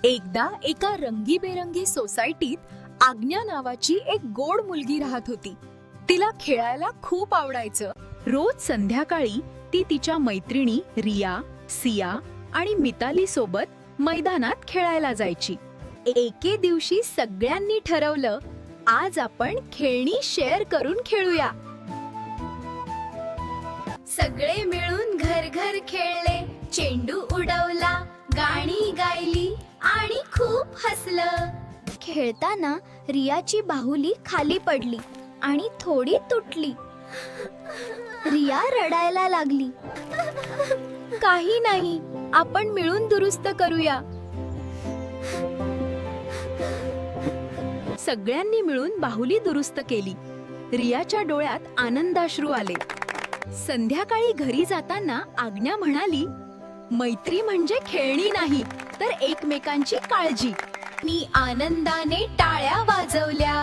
एकदा एका रंगीबेरंगी सोसायटीत आज्ञा नावाची एक गोड मुलगी राहत होती. तिला खेळायला खूप आवडायचं. रोज संध्याकाळी ती तिच्या मैत्रिणी रिया, सिया आणि मिताली सोबत मैदानात खेळायला जायची. एके दिवशी सगळ्यांनी ठरवलं, आज आपण खेळणी शेअर करून खेळूया. सगळे मिळून घर घर खेळले, चेंडू उडवला, गाणी गायली आणि खूप हसलं. खेळताना रियाची बाहुली खाली पडली आणि थोडी तुटली. रिया रडायला लागली. काही नाही, आपण मिळून दुरुस्त करूया. सगळ्यांनी मिळून बाहुली दुरुस्त केली. रियाच्या डोळ्यात आनंदाश्रू आले. संध्याकाळी घरी जाताना आज्ञा म्हणाली, मैत्री म्हणजे खेळणी नाही तर एकमेकांची काळजी. मी आनंदाने टाळ्या वाजवल्या